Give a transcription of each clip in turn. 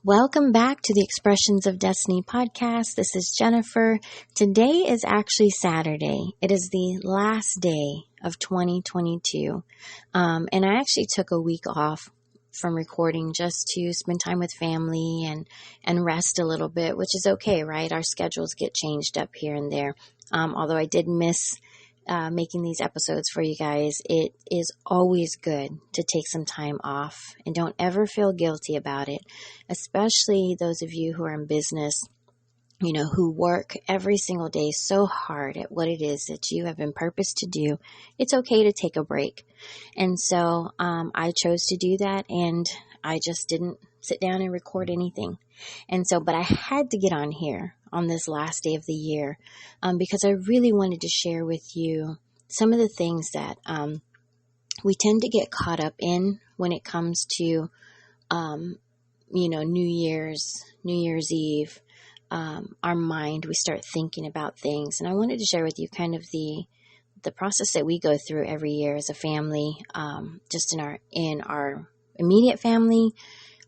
Welcome back to the Expressions of Destiny podcast. This is Jennifer. Today is actually Saturday. It is the last day of 2022. And I actually took a week off from recording just to spend time with family and rest a little bit, which is okay, right? Our schedules get changed up here and there. Although I did miss making these episodes for you guys, it is always good to take some time off, and don't ever feel guilty about it, especially those of you who are in business, who work every single day so hard at what it is that you have been purposed to do. It's okay to take a break. And so I chose to do that, and I just didn't sit down and record anything. But I had to get on here on this last day of the year because I really wanted to share with you some of the things that we tend to get caught up in when it comes to, New Year's Eve. Our mind, we start thinking about things. And I wanted to share with you kind of the process that we go through every year as a family, just in our immediate family,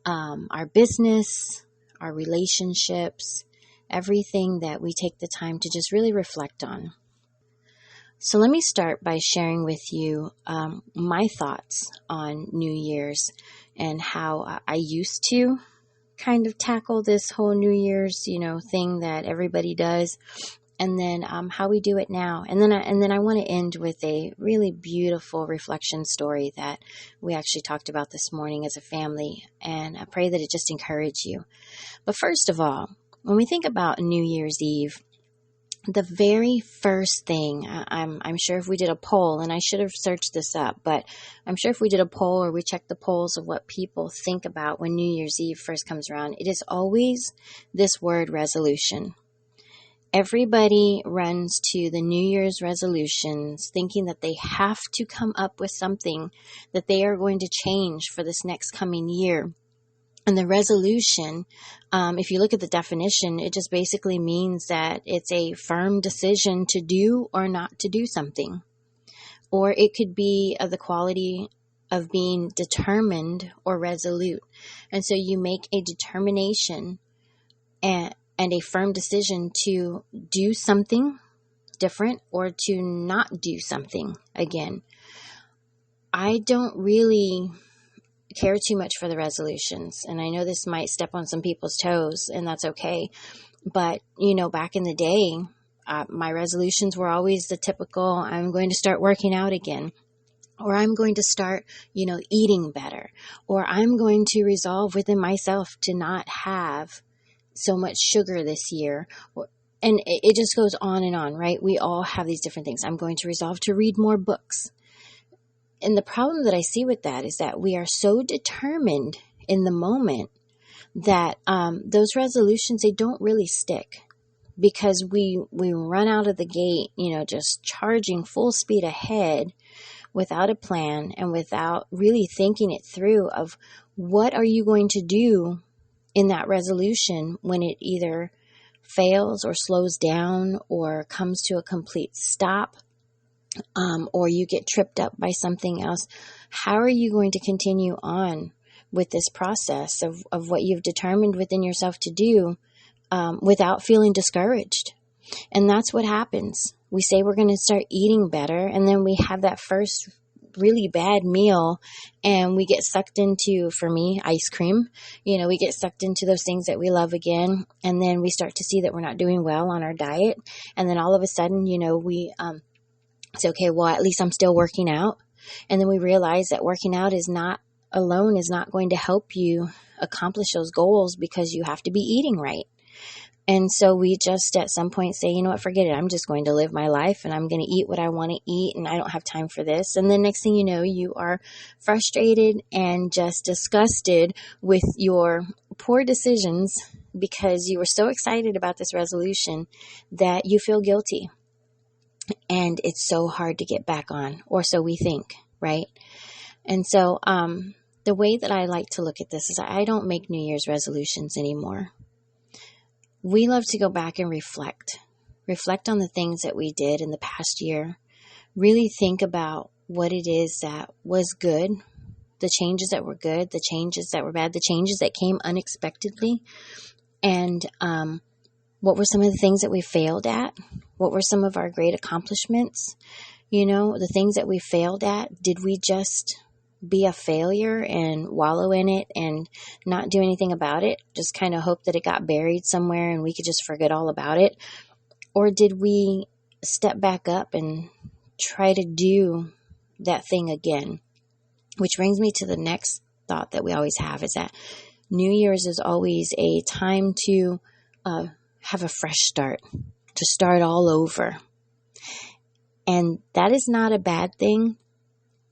our business, our relationships, everything that we take the time to just really reflect on. So let me start by sharing with you my thoughts on New Year's and how I used to kind of tackle this whole New Year's, thing that everybody does, and then how we do it now. And then I want to end with a really beautiful reflection story that we actually talked about this morning as a family, and I pray that it just encourage you. But first of all, when we think about New Year's Eve, the very first thing, I'm sure if we did a poll, and I should have searched this up, but I'm sure if we did a poll or we checked the polls of what people think about when New Year's Eve first comes around, it is always this word resolution. Everybody runs to the New Year's resolutions thinking that they have to come up with something that they are going to change for this next coming year. And the resolution, if you look at the definition, it just basically means that it's a firm decision to do or not to do something. Or it could be of the quality of being determined or resolute. And so you make a determination and a firm decision to do something different or to not do something again. I don't really care too much for the resolutions. And I know this might step on some people's toes, and that's okay. But, back in the day, my resolutions were always the typical, I'm going to start working out again, or I'm going to start, eating better, or I'm going to resolve within myself to not have so much sugar this year. And it just goes on, right? We all have these different things. I'm going to resolve to read more books. And the problem that I see with that is that we are so determined in the moment that those resolutions, they don't really stick, because we run out of the gate, just charging full speed ahead without a plan and without really thinking it through of what are you going to do in that resolution when it either fails or slows down or comes to a complete stop. Or you get tripped up by something else. How are you going to continue on with this process of what you've determined within yourself to do without feeling discouraged? And that's what happens. We say we're going to start eating better, and then we have that first really bad meal, and we get sucked into, for me, ice cream. We get sucked into those things that we love again, and then we start to see that we're not doing well on our diet, and then all of a sudden, we say, okay, well, at least I'm still working out. And then we realize that working out is not going to help you accomplish those goals, because you have to be eating right. And so we just at some point say, you know what, forget it. I'm just going to live my life, and I'm going to eat what I want to eat, and I don't have time for this. And then next thing you know, you are frustrated and just disgusted with your poor decisions because you were so excited about this resolution that you feel guilty. And it's so hard to get back on, or so we think, right? And so the way that I like to look at this is I don't make New Year's resolutions anymore. We love to go back and reflect on the things that we did in the past year, really think about what it is that was good, the changes that were good, the changes that were bad, the changes that came unexpectedly. And what were some of the things that we failed at? What were some of our great accomplishments? The things that we failed at, did we just be a failure and wallow in it and not do anything about it? Just kind of hope that it got buried somewhere and we could just forget all about it? Or did we step back up and try to do that thing again? Which brings me to the next thought that we always have, is that New Year's is always a time to have a fresh start, to start all over. And that is not a bad thing.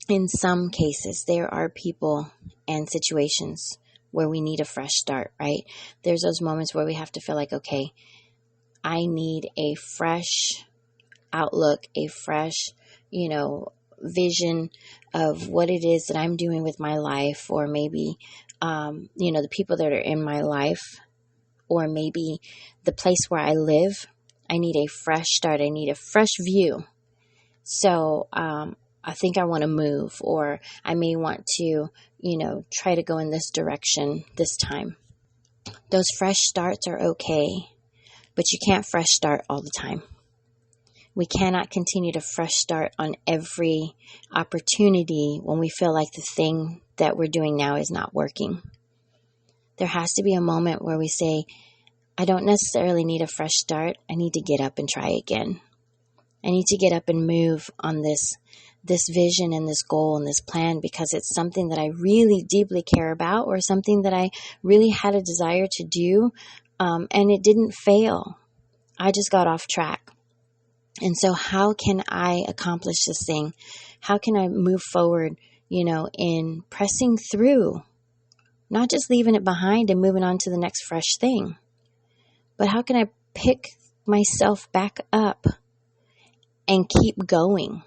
In some cases, there are people and situations where we need a fresh start, right? There's those moments where we have to feel like, okay, I need a fresh outlook, a fresh, vision of what it is that I'm doing with my life, or maybe, the people that are in my life, or maybe the place where I live. I need a fresh start. I need a fresh view. So, I think I want to move, or I may want to, try to go in this direction this time. Those fresh starts are okay, but you can't fresh start all the time. We cannot continue to fresh start on every opportunity when we feel like the thing that we're doing now is not working. There has to be a moment where we say, I don't necessarily need a fresh start. I need to get up and try again. I need to get up and move on this vision and this goal and this plan, because it's something that I really deeply care about, or something that I really had a desire to do, and it didn't fail. I just got off track. And so how can I accomplish this thing? How can I move forward, in pressing through, not just leaving it behind and moving on to the next fresh thing, but how can I pick myself back up and keep going?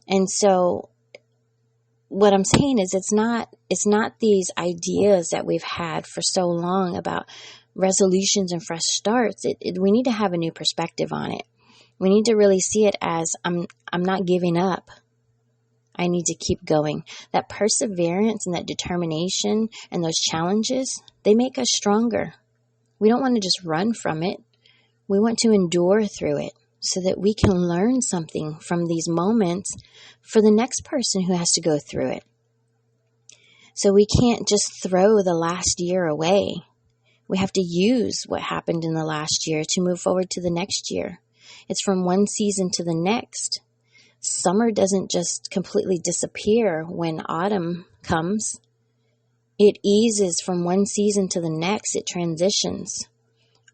And so what I'm saying is it's not these ideas that we've had for so long about resolutions and fresh starts. We need to have a new perspective on it. We need to really see it as I'm not giving up. I need to keep going. That perseverance and that determination and those challenges, they make us stronger. We don't want to just run from it. We want to endure through it, so that we can learn something from these moments for the next person who has to go through it. So we can't just throw the last year away. We have to use what happened in the last year to move forward to the next year. It's from one season to the next. Summer doesn't just completely disappear when autumn comes. It eases from one season to the next. It transitions.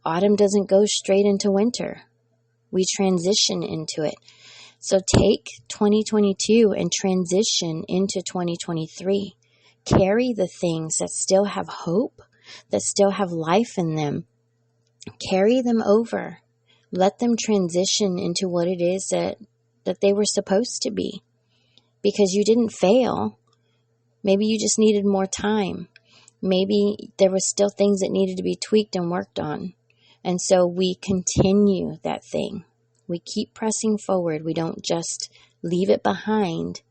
Autumn doesn't go straight into winter. We transition into it. So take 2022 and transition into 2023. Carry the things that still have hope, that still have life in them. Carry them over. Let them transition into what it is that they were supposed to be. Because you didn't fail. Maybe you just needed more time. Maybe there were still things that needed to be tweaked and worked on. And so we continue that thing. We keep pressing forward. We don't just leave it behind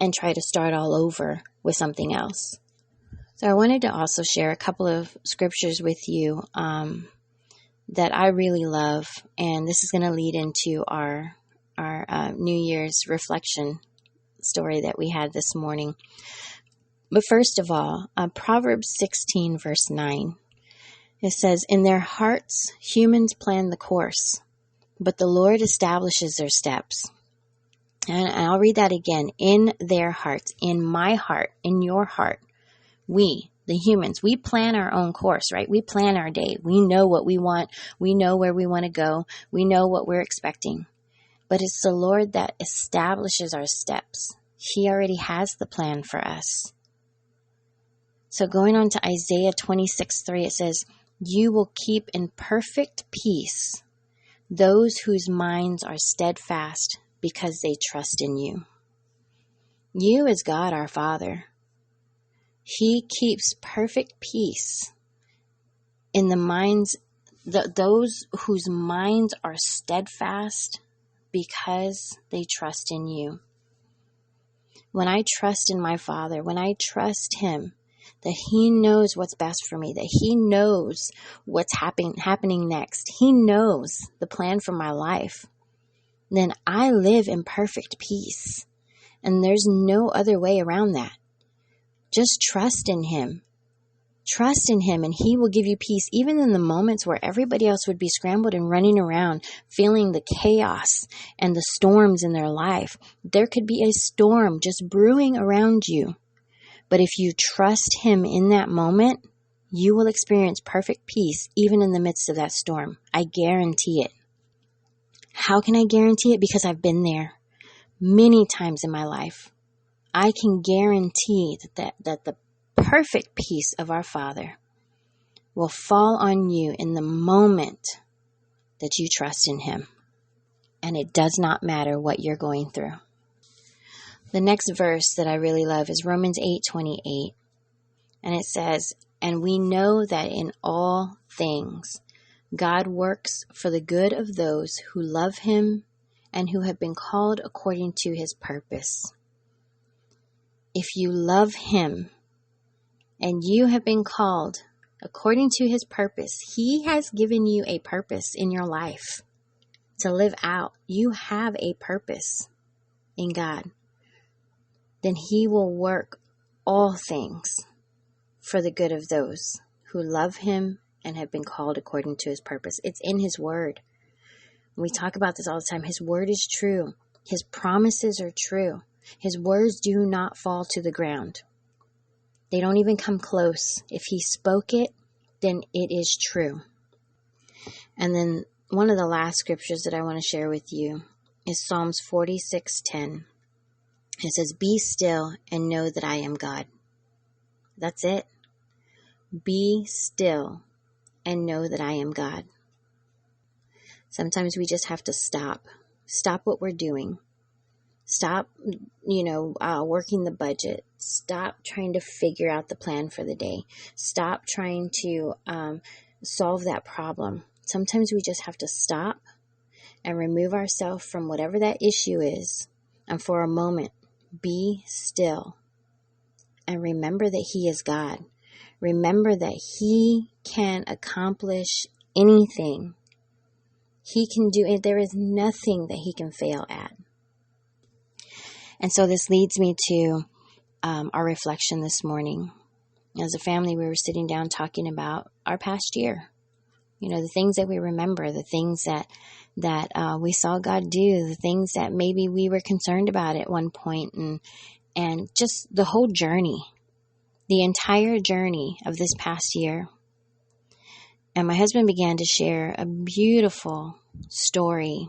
and try to start all over with something else. So I wanted to also share a couple of scriptures with you that I really love. And this is going to lead into our New Year's reflection story that we had this morning. But first of all, Proverbs 16, verse 9. It says, in their hearts, humans plan the course, but the Lord establishes their steps. And I'll read that again. In their hearts, in my heart, in your heart, we, the humans, we plan our own course, right? We plan our day. We know what we want. We know where we want to go. We know what we're expecting. But it's the Lord that establishes our steps. He already has the plan for us. So going on to Isaiah 26:3, it says, you will keep in perfect peace those whose minds are steadfast because they trust in you. You is God our Father. He keeps perfect peace in the minds, those whose minds are steadfast because they trust in you. When I trust in my Father, when I trust Him, that He knows what's best for me, that He knows what's happening next, He knows the plan for my life, then I live in perfect peace. And there's no other way around that. Just trust in Him. Trust in Him, and He will give you peace, even in the moments where everybody else would be scrambled and running around, feeling the chaos and the storms in their life. There could be a storm just brewing around you. But if you trust Him in that moment, you will experience perfect peace, even in the midst of that storm. I guarantee it. How can I guarantee it? Because I've been there many times in my life. I can guarantee that the perfect peace of our Father will fall on you in the moment that you trust in Him. And it does not matter what you're going through. The next verse that I really love is Romans 8:28. And it says, "And we know that in all things God works for the good of those who love Him and who have been called according to His purpose." If you love Him and you have been called according to His purpose, He has given you a purpose in your life to live out. You have a purpose in God. Then He will work all things for the good of those who love Him and have been called according to His purpose. It's in His Word. We talk about this all the time. His Word is true. His promises are true. His words do not fall to the ground. They don't even come close. If He spoke it, then it is true. And then one of the last scriptures that I want to share with you is Psalms 46:10. It says, "Be still and know that I am God." That's it. Be still and know that I am God. Sometimes we just have to stop. Stop what we're doing. Stop, working the budget. Stop trying to figure out the plan for the day. Stop trying to solve that problem. Sometimes we just have to stop and remove ourselves from whatever that issue is. And for a moment, be still. And remember that He is God. Remember that He can accomplish anything. He can do it. There is nothing that He can fail at. And so this leads me to our reflection this morning. As a family, we were sitting down talking about our past year. The things that we remember, the things that we saw God do, the things that maybe we were concerned about at one point, and just the whole journey, the entire journey of this past year. And my husband began to share a beautiful story,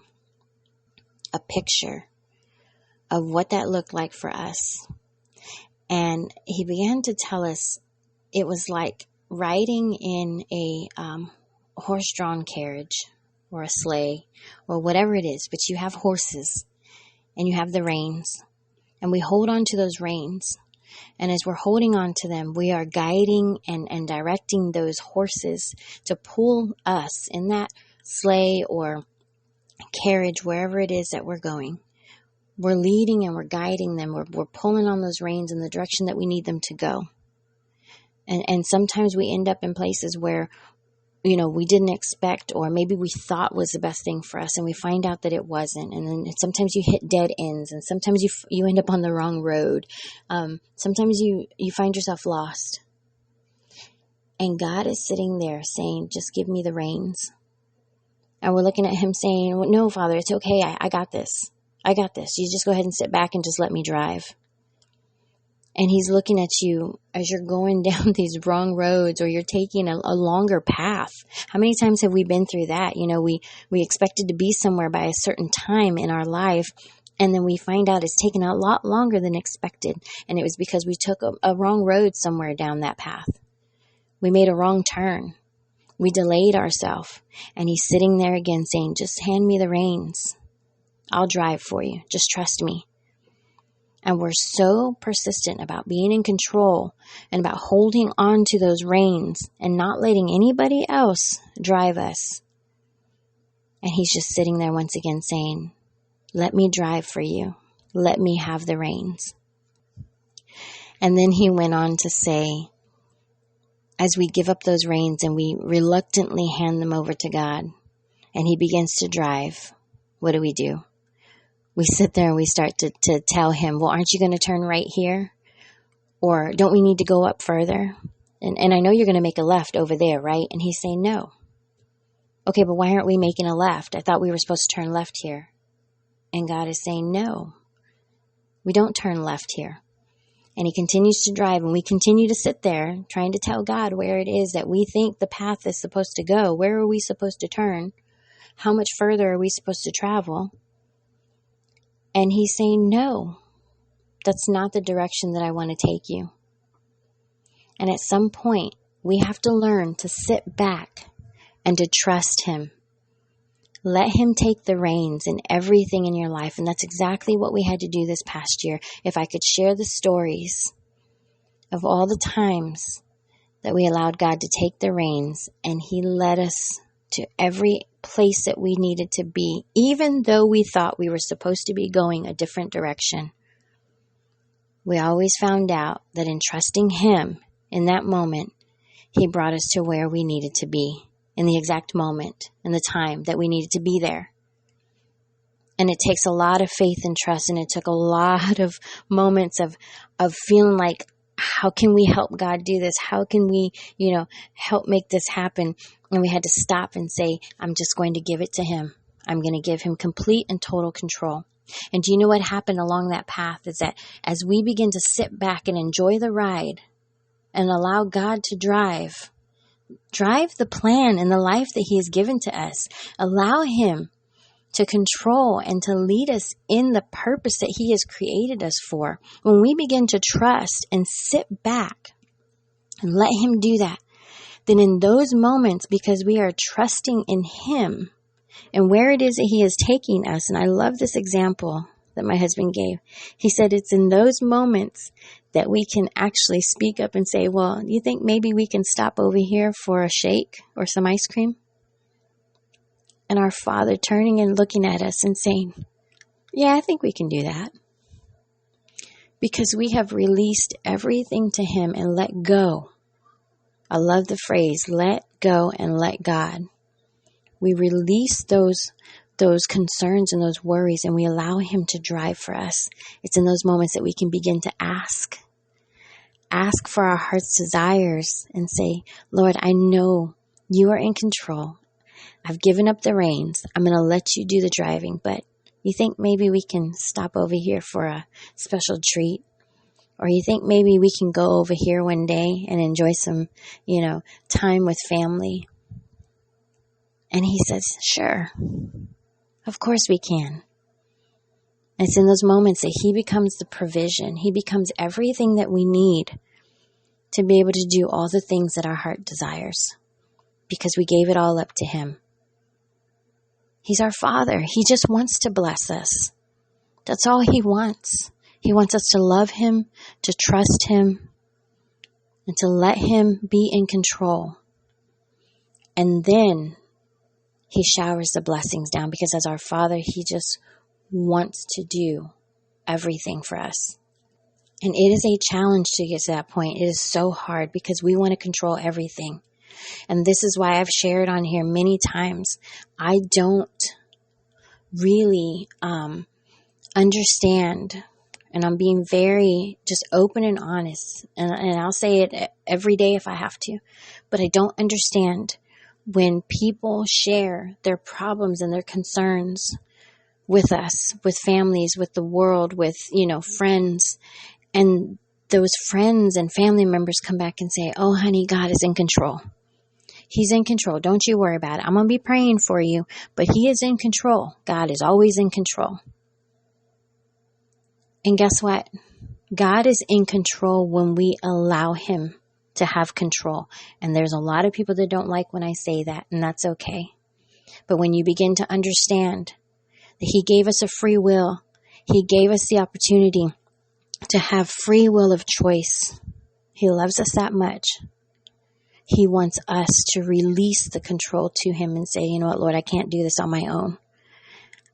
a picture of what that looked like for us. And he began to tell us it was like riding in a horse-drawn carriage or a sleigh or whatever it is, but you have horses and you have the reins, and we hold on to those reins. And as we're holding on to them, we are guiding and directing those horses to pull us in that sleigh or carriage, wherever it is that we're going. We're leading and we're guiding them. We're pulling on those reins in the direction that we need them to go. And sometimes we end up in places where, we didn't expect, or maybe we thought was the best thing for us, and we find out that it wasn't. And then sometimes you hit dead ends, and sometimes you end up on the wrong road. Sometimes you find yourself lost. And God is sitting there saying, just give me the reins. And we're looking at Him saying, well, no, Father, it's okay. I got this. I got this. You just go ahead and sit back and just let me drive. And He's looking at you as you're going down these wrong roads, or you're taking a longer path. How many times have we been through that? We expected to be somewhere by a certain time in our life, and then we find out it's taken a lot longer than expected. And it was because we took a wrong road somewhere down that path. We made a wrong turn. We delayed ourselves. And He's sitting there again saying, just hand me the reins. I'll drive for you. Just trust me. And we're so persistent about being in control and about holding on to those reins and not letting anybody else drive us. And He's just sitting there once again saying, let me drive for you. Let me have the reins. And then he went on to say, as we give up those reins and we reluctantly hand them over to God, and he begins to drive, what do? We sit there and we start to tell him, well, aren't you going to turn right here? Or don't we need to go up further? And I know you're going to make a left over there, right? And he's saying, no. Okay, but why aren't we making a left? I thought we were supposed to turn left here. And God is saying, no, we don't turn left here. And he continues to drive, and we continue to sit there trying to tell God where it is that we think the path is supposed to go. Where are we supposed to turn? How much further are we supposed to travel? And he's saying, no, that's not the direction that I want to take you. And at some point, we have to learn to sit back and to trust him. Let him take the reins in everything in your life. And that's exactly what we had to do this past year. If I could share the stories of all the times that we allowed God to take the reins and he led us to every place that we needed to be, even though we thought we were supposed to be going a different direction. We always found out that in trusting him in that moment, he brought us to where we needed to be in the exact moment and the time that we needed to be there. And it takes a lot of faith and trust, and it took a lot of moments of feeling like, how can we help God do this? How can we, help make this happen? And we had to stop and say, I'm just going to give it to him. I'm going to give him complete and total control. And do you know what happened along that path is that as we begin to sit back and enjoy the ride and allow God to drive the plan and the life that he has given to us, allow him to control and to lead us in the purpose that he has created us for. When we begin to trust and sit back and let him do that, then in those moments, because we are trusting in him and where it is that he is taking us, and I love this example that my husband gave. He said it's in those moments that we can actually speak up and say, well, you think maybe we can stop over here for a shake or some ice cream? And our Father turning and looking at us and saying, yeah, I think we can do that. Because we have released everything to him and let go. I love the phrase, let go and let God. We release those concerns and those worries, and we allow him to drive for us. It's in those moments that we can begin to ask for our heart's desires and say, Lord, I know you are in control. I've given up the reins. I'm going to let you do the driving, but you think maybe we can stop over here for a special treat? Or you think maybe we can go over here one day and enjoy some, time with family? And he says, sure, of course we can. It's in those moments that he becomes the provision. He becomes everything that we need to be able to do all the things that our heart desires, because we gave it all up to him. He's our Father. He just wants to bless us. That's all he wants. He wants us to love him, to trust him, and to let him be in control. And then he showers the blessings down, because as our Father, he just wants to do everything for us. And it is a challenge to get to that point. It is so hard because we want to control everything. And this is why I've shared on here many times. I don't really understand, and I'm being very just open and honest, and I'll say it every day if I have to, but I don't understand when people share their problems and their concerns with us, with families, with the world, with, friends, and those friends and family members come back and say, oh, honey, God is in control. He's in control. Don't you worry about it. I'm going to be praying for you, but he is in control. God is always in control. And guess what? God is in control when we allow him to have control. And there's a lot of people that don't like when I say that, and that's okay. But when you begin to understand that he gave us a free will, he gave us the opportunity to have free will of choice. He loves us that much. He wants us to release the control to him and say, you know what, Lord, I can't do this on my own.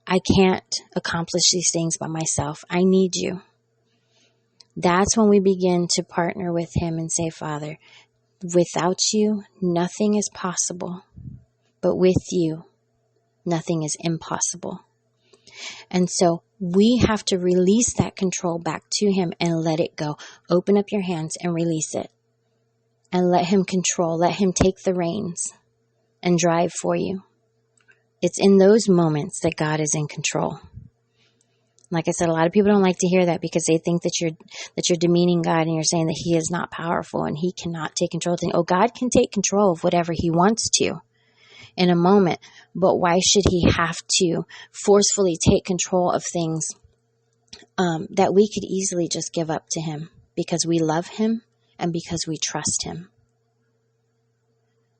I can't accomplish these things by myself. I need you. That's when we begin to partner with him and say, Father, without you, nothing is possible. But with you, nothing is impossible. And so we have to release that control back to him and let it go. Open up your hands and release it. And let him control. Let him take the reins and drive for you. It's in those moments that God is in control. Like I said, a lot of people don't like to hear that because they think that you're demeaning God and you're saying that he is not powerful and he cannot take control of things. Oh, God can take control of whatever he wants to in a moment, but why should he have to forcefully take control of things that we could easily just give up to him because we love him and because we trust him?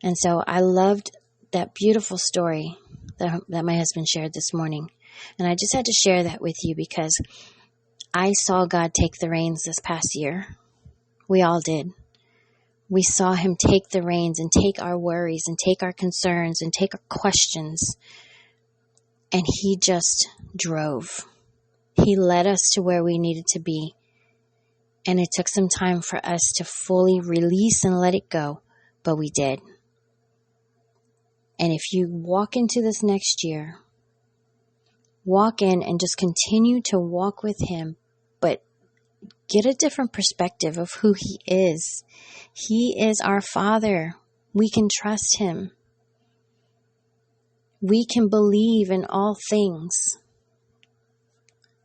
And so I loved that beautiful story that my husband shared this morning. And I just had to share that with you because I saw God take the reins this past year. We all did. We saw him take the reins and take our worries and take our concerns and take our questions. And he just drove. He led us to where we needed to be. And it took some time for us to fully release and let it go. But we did. And if you walk into this next year, walk in and just continue to walk with him, but get a different perspective of who he is. He is our Father. We can trust him. We can believe in all things.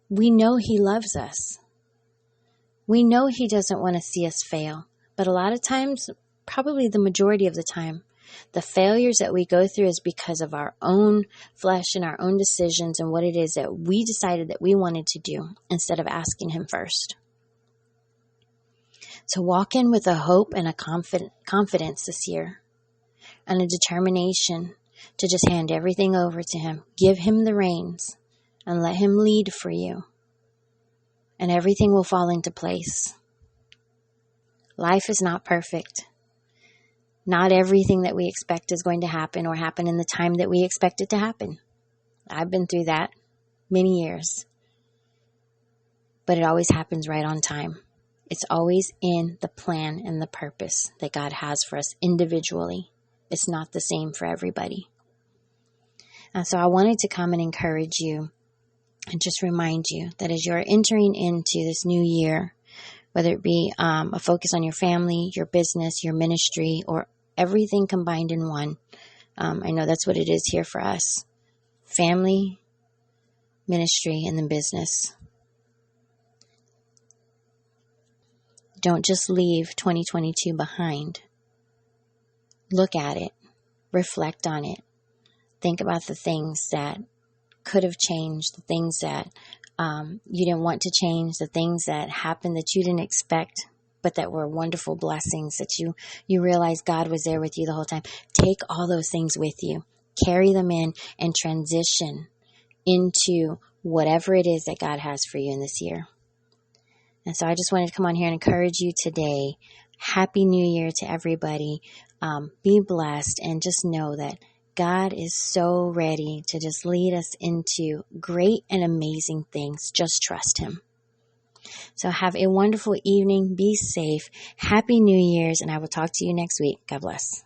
We know he loves us. We know he doesn't want to see us fail. But a lot of times, probably the majority of the time, the failures that we go through is because of our own flesh and our own decisions and what it is that we decided that we wanted to do instead of asking him first. So walk in with a hope and a confidence this year and a determination to just hand everything over to him. Give him the reins and let him lead for you. And everything will fall into place. Life is not perfect. Not everything that we expect is going to happen or happen in the time that we expect it to happen. I've been through that many years. But it always happens right on time. It's always in the plan and the purpose that God has for us individually. It's not the same for everybody. And so I wanted to come and encourage you and just remind you that as you're entering into this new year, whether it be a focus on your family, your business, your ministry, or everything combined in one. I know that's what it is here for us. Family, ministry, and then business. Don't just leave 2022 behind. Look at it. Reflect on it. Think about the things that could have changed, the things that you didn't want to change, the things that happened that you didn't expect, but that were wonderful blessings that you realized God was there with you the whole time. Take all those things with you. Carry them in and transition into whatever it is that God has for you in this year. And so I just wanted to come on here and encourage you today. Happy New Year to everybody. Be blessed and just know that God is so ready to just lead us into great and amazing things. Just trust him. So have a wonderful evening. Be safe. Happy New Year's, and I will talk to you next week. God bless.